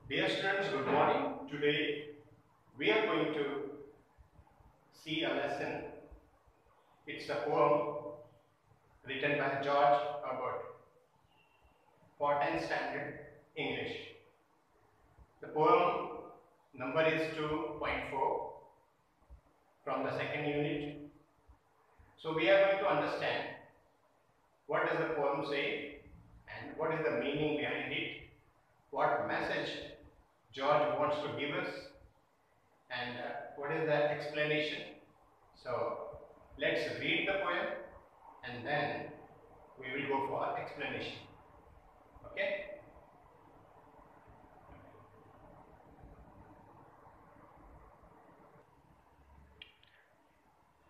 Dear students, good morning. Today we are going to see a lesson. It's a poem written by George Herbert for 10th standard English. The poem number is 2.4 from the second unit. So we are going to understand what does the poem say and what is the meaning behind it, what message George wants to give us, and what is the explanation. So let's read the poem and then we will go for explanation. Okay?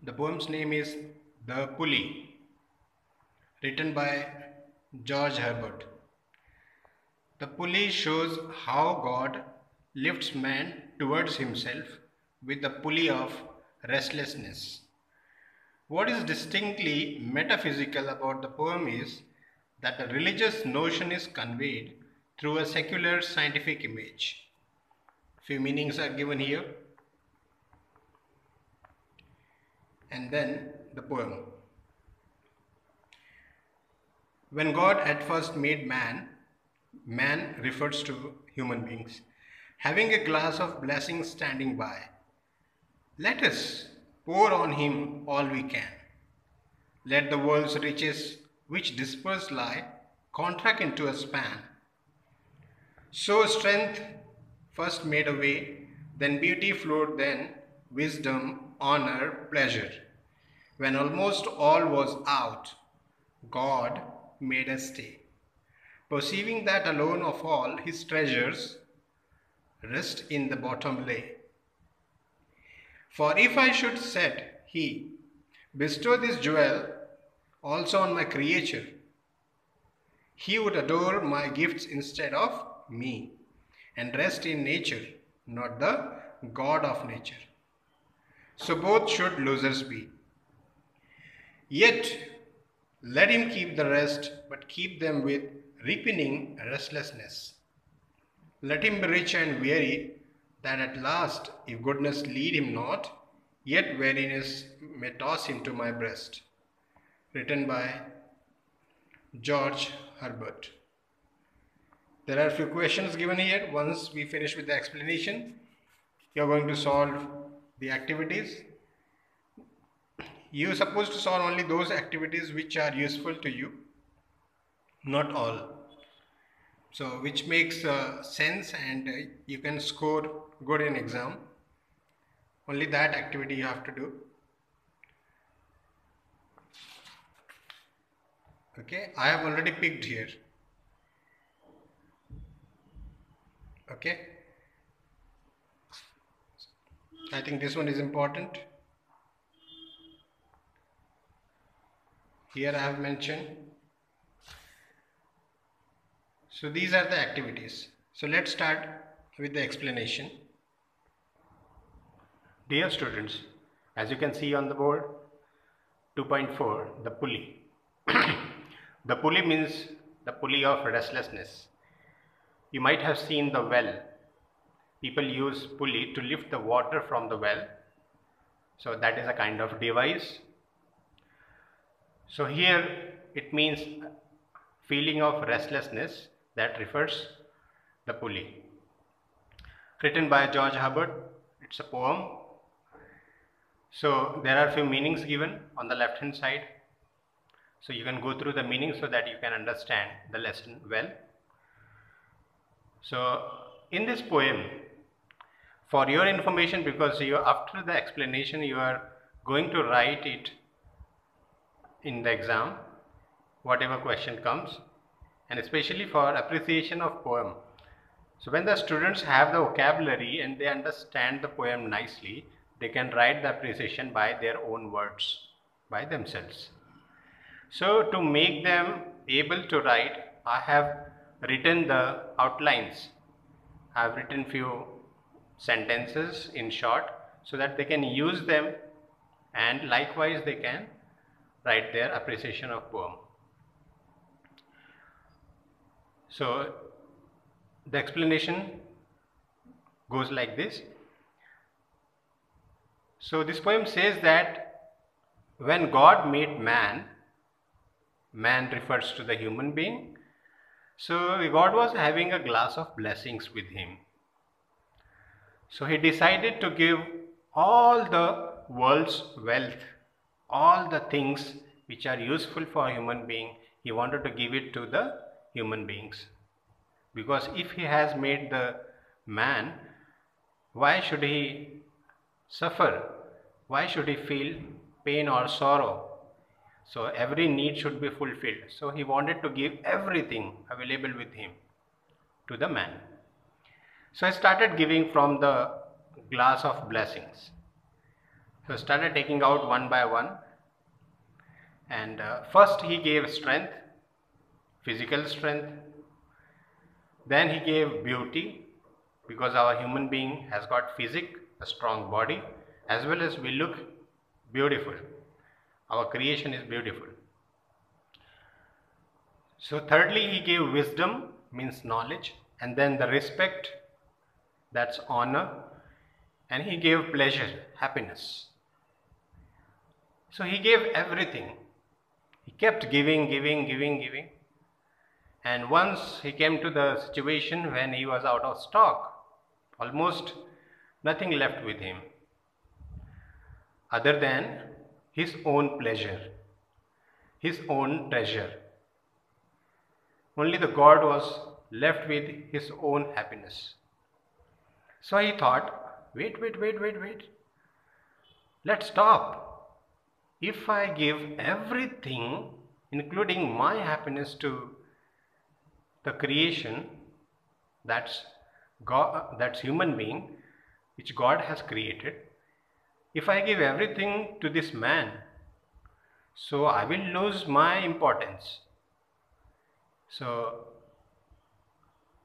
The poem's name is The Pulley, written by George Herbert. The pulley shows how God lifts man towards himself with the pulley of restlessness. What is distinctly metaphysical about the poem is that the religious notion is conveyed through a secular scientific image. Few meanings are given here. And then the poem. When God at first made man, man refers to human beings, having a glass of blessing standing by. Let us pour on him all we can. Let the world's riches, which dispersed lie, contract into a span. So strength first made a way, then beauty flowed, then wisdom, honor, pleasure. When almost all was out, God made us stay. Perceiving that alone of all his treasures, rest in the bottom lay. For if I should set, he, bestow this jewel also on my creature, he would adore my gifts instead of me, and rest in nature, not the God of nature. So both should losers be. Yet let him keep the rest, but keep them with repining restlessness. Let him be rich and weary, that at last, if goodness lead him not, yet weariness may toss him to my breast. Written by George Herbert. There are a few questions given here. Once we finish with the explanation, you are going to solve the activities. You are supposed to solve only those activities which are useful to you, not all. So which makes sense and you can score good in exam. Only that activity you have to do. Okay, I have already picked here. Okay, I think this one is important. Here I have mentioned. So these are the activities. So let's start with the explanation. Dear students, as you can see on the board, 2.4, the pulley. The pulley means the pulley of restlessness. You might have seen the well. People use pulley to lift the water from the well. So that is a kind of device. So here it means feeling of restlessness, that refers the pulley. Written by George Herbert. It's a poem. So there are few meanings given on the left hand side. So you can go through the meanings so that you can understand the lesson well. So in this poem, for your information, because after the explanation you are going to write it in the exam, whatever question comes, and especially for appreciation of poem. So when the students have the vocabulary and they understand the poem nicely, they can write the appreciation by their own words, by themselves. So to make them able to write, I have written the outlines. I have written few sentences in short so that they can use them, and likewise they can write their appreciation of poem. So the explanation goes like this. So this poem says that when God made man, man refers to the human being. So God was having a glass of blessings with him. So he decided to give all the world's wealth, all the things which are useful for a human being, he wanted to give it to the human beings. Because if he has made the man, why should he suffer? Why should he feel pain or sorrow? So every need should be fulfilled. So he wanted to give everything available with him to the man. So I started giving from the glass of blessings. So I started taking out one by one. And first he gave strength, physical strength. Then he gave beauty, because our human being has got physique, a strong body, as well as we look beautiful. Our creation is beautiful. So thirdly, he gave wisdom, means knowledge, and then the respect, that's honor, and he gave pleasure, happiness. So he gave everything. He kept giving. And once he came to the situation when he was out of stock, almost nothing left with him other than his own pleasure, his own treasure. Only the God was left with his own happiness. So he thought, wait. Let's stop. If I give everything, including my happiness, to the creation, that's God, that's human being, which God has created. If I give everything to this man, so I will lose my importance. So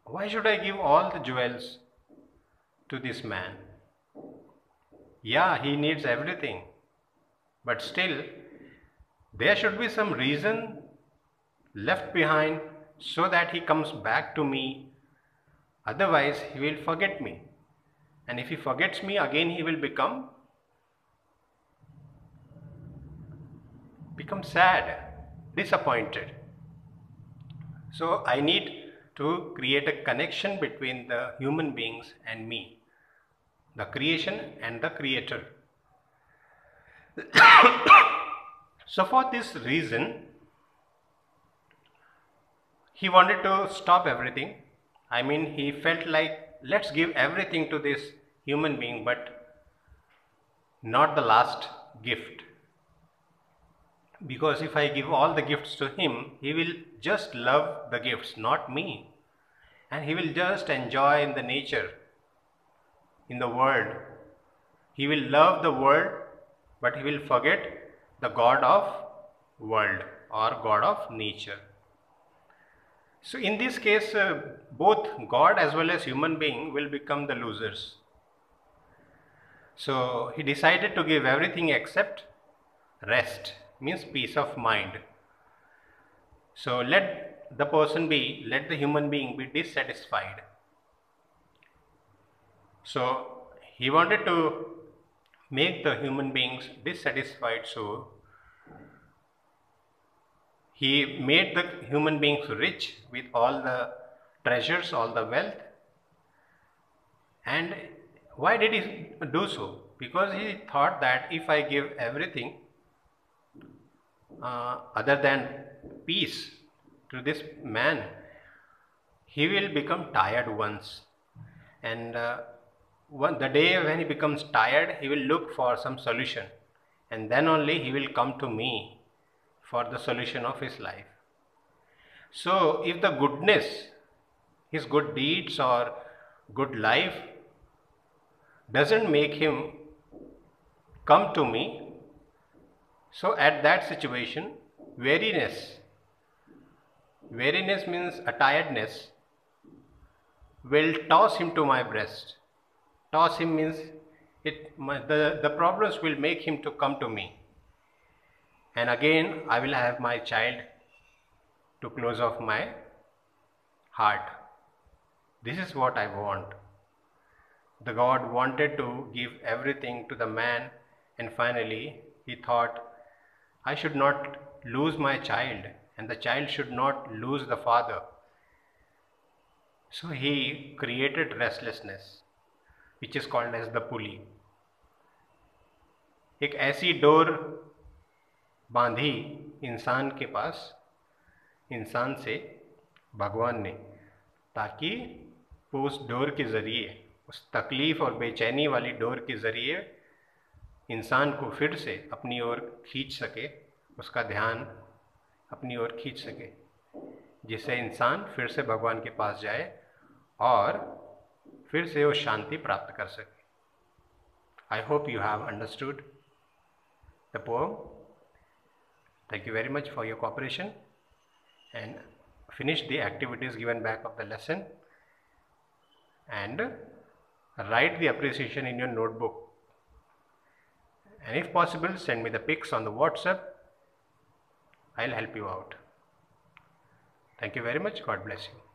why should I give all the jewels to this man? Yeah, he needs everything, but still there should be some reason left behind so that he comes back to me. Otherwise he will forget me, and if he forgets me, again he will become sad, disappointed. So I need to create a connection between the human beings and me, the creation and the creator. So for this reason, he wanted to stop everything. I mean, he felt like, let's give everything to this human being, but not the last gift. Because if I give all the gifts to him, he will just love the gifts, not me. And he will just enjoy in the nature, in the world. He will love the world, but he will forget the God of world or God of nature. So in this case, both God as well as human being will become the losers. So he decided to give everything except rest, means peace of mind. So let the human being be dissatisfied. So he wanted to make the human beings dissatisfied, so he made the human beings rich with all the treasures, all the wealth. And why did he do so? Because he thought that if I give everything other than peace to this man, he will become tired once. And the day when he becomes tired, he will look for some solution. And then only he will come to me for the solution of his life. So if the goodness, his good deeds or good life doesn't make him come to me, so at that situation, weariness means a tiredness, will toss him to my breast. Toss him means the problems will make him to come to me. And again I will have my child to close off my heart. This is what I want. the God wanted to give everything to the man, and finally he thought, I should not lose my child, and the child should not lose the father. So he created restlessness, which is called as the pulley. एक ऐसी door बांधी इंसान के पास, इंसान से भगवान ने, ताकि वो उस डोर के ज़रिए, उस तकलीफ़ और बेचैनी वाली डोर के ज़रिए इंसान को फिर से अपनी ओर खींच सके, उसका ध्यान अपनी ओर खींच सके, जिससे इंसान फिर से भगवान के पास जाए और फिर से वो शांति प्राप्त कर सके. I hope you have understood the poem. Thank you very much for your cooperation, and finish the activities given back of the lesson and write the appreciation in your notebook, and if possible send me the pics on the WhatsApp. I'll help you out. Thank you very much. God bless you.